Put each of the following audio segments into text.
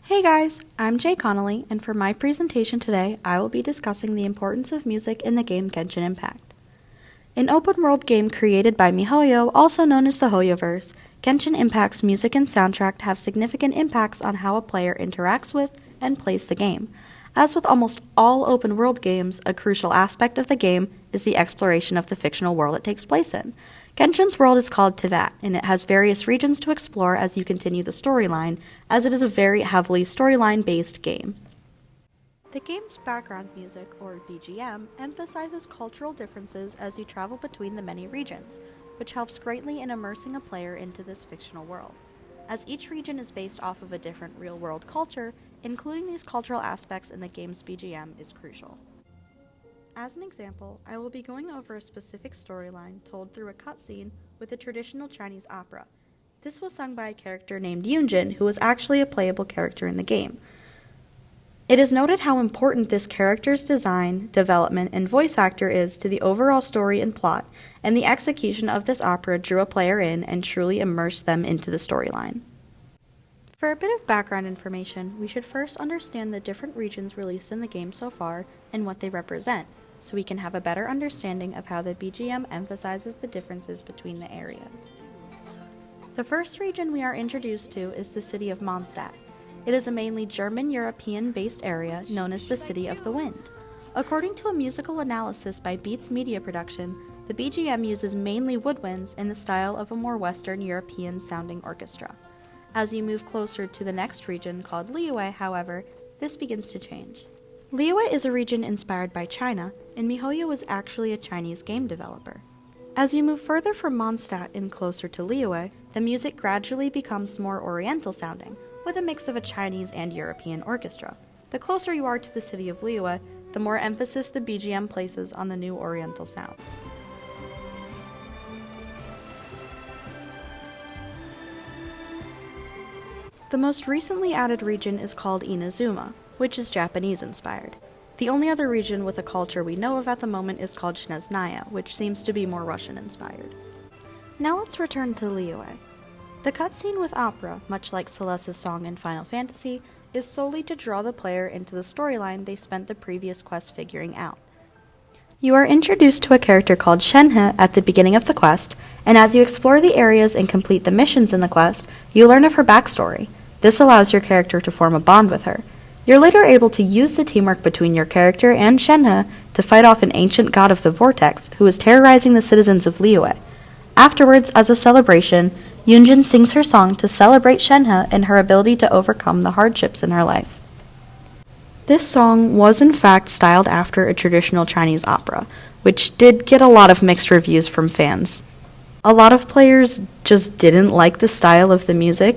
Hey guys, I'm Jay Connolly, and for my presentation today, I will be discussing the importance of music in the game Genshin Impact. An open-world game created by MiHoYo, also known as the Hoyoverse, Genshin Impact's music and soundtrack have significant impacts on how a player interacts with and plays the game. As with almost all open-world games, a crucial aspect of the game is the exploration of the fictional world it takes place in. Genshin's world is called Teyvat, and it has various regions to explore as you continue the storyline, as it is a very heavily storyline-based game. The game's background music, or BGM, emphasizes cultural differences as you travel between the many regions, which helps greatly in immersing a player into this fictional world. As each region is based off of a different real-world culture, including these cultural aspects in the game's BGM is crucial. As an example, I will be going over a specific storyline told through a cutscene with a traditional Chinese opera. This was sung by a character named Yunjin, who was actually a playable character in the game. It is noted how important this character's design, development, and voice actor is to the overall story and plot, and the execution of this opera drew a player in and truly immersed them into the storyline. For a bit of background information, we should first understand the different regions released in the game so far and what they represent, so we can have a better understanding of how the BGM emphasizes the differences between the areas. The first region we are introduced to is the city of Mondstadt. It is a mainly German-European-based area known as the City of the Wind. According to a musical analysis by Beats Media Production, the BGM uses mainly woodwinds in the style of a more Western European-sounding orchestra. As you move closer to the next region called Liyue, however, this begins to change. Liyue is a region inspired by China, and MiHoYo was actually a Chinese game developer. As you move further from Mondstadt and closer to Liyue, the music gradually becomes more oriental sounding, with a mix of a Chinese and European orchestra. The closer you are to the city of Liyue, the more emphasis the BGM places on the new oriental sounds. The most recently added region is called Inazuma, which is Japanese-inspired. The only other region with a culture we know of at the moment is called Snezhnaya, which seems to be more Russian-inspired. Now let's return to Liyue. The cutscene with opera, much like Celeste's song in Final Fantasy, is solely to draw the player into the storyline they spent the previous quest figuring out. You are introduced to a character called Shenhe at the beginning of the quest, and as you explore the areas and complete the missions in the quest, you learn of her backstory. This allows your character to form a bond with her. You're later able to use the teamwork between your character and Shenhe to fight off an ancient god of the vortex who is terrorizing the citizens of Liyue. Afterwards, as a celebration, Yunjin sings her song to celebrate Shenhe and her ability to overcome the hardships in her life. This song was in fact styled after a traditional Chinese opera, which did get a lot of mixed reviews from fans. A lot of players just didn't like the style of the music,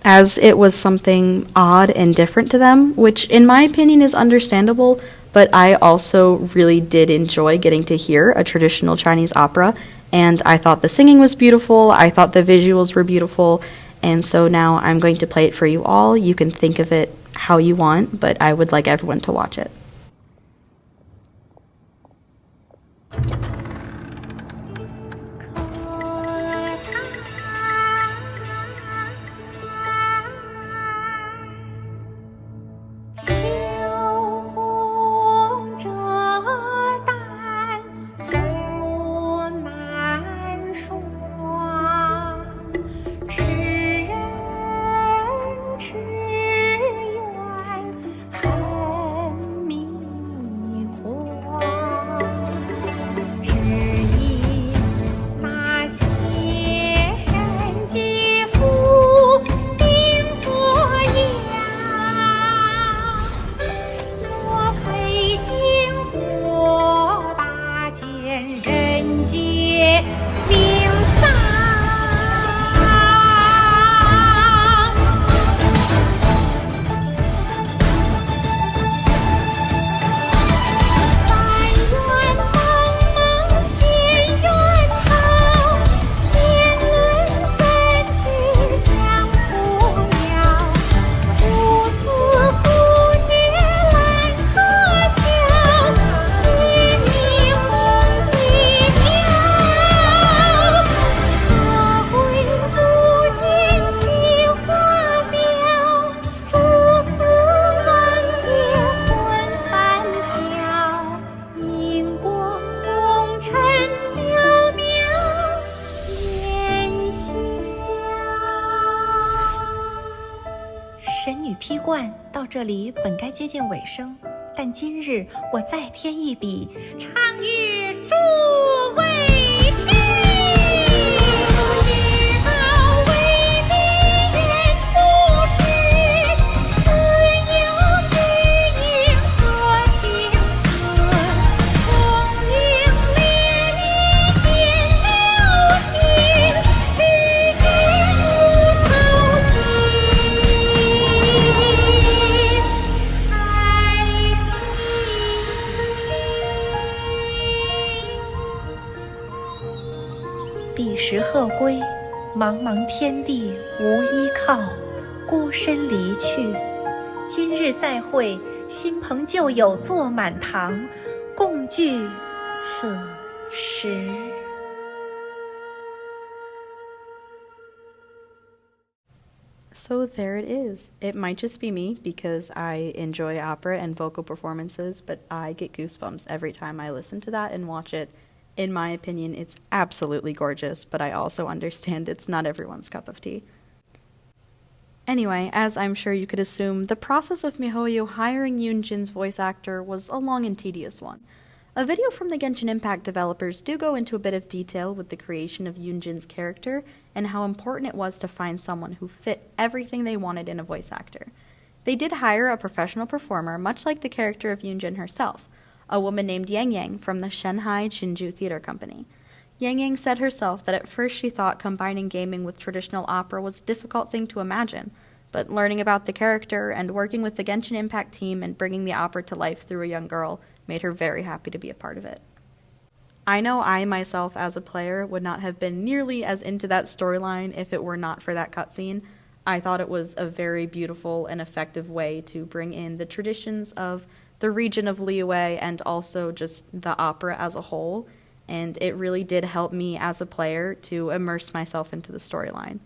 as it was something odd and different to them, which in my opinion is understandable, but I also really did enjoy getting to hear a traditional Chinese opera, and I thought the singing was beautiful, I thought the visuals were beautiful, and so now I'm going to play it for you all. You can think of it how you want, but I would like everyone to watch it. 神女劈冠到这里本该接近尾声，但今日我再添一笔，唱与诸位听。彼时鹤归，茫茫天地无依靠，孤身离去。今日再会，新朋旧友坐满堂，共聚此时。So there it is. It might just be me because I enjoy opera and vocal performances, but I get goosebumps every time I listen to that and watch it. In my opinion, it's absolutely gorgeous, but I also understand it's not everyone's cup of tea. Anyway, as I'm sure you could assume, the process of MiHoYo hiring Yoonjin's voice actor was a long and tedious one. A video from the Genshin Impact developers do go into a bit of detail with the creation of Yoonjin's character and how important it was to find someone who fit everything they wanted in a voice actor. They did hire a professional performer, much like the character of Yoonjin herself, a woman named Yang Yang from the Shanghai Chinju Theater Company. Yang Yang said herself that at first she thought combining gaming with traditional opera was a difficult thing to imagine, but learning about the character and working with the Genshin Impact team and bringing the opera to life through a young girl made her very happy to be a part of it. I know I myself as a player would not have been nearly as into that storyline if it were not for that cutscene. I thought it was a very beautiful and effective way to bring in the traditions of the region of Liyue and also just the opera as a whole, and it really did help me as a player to immerse myself into the storyline.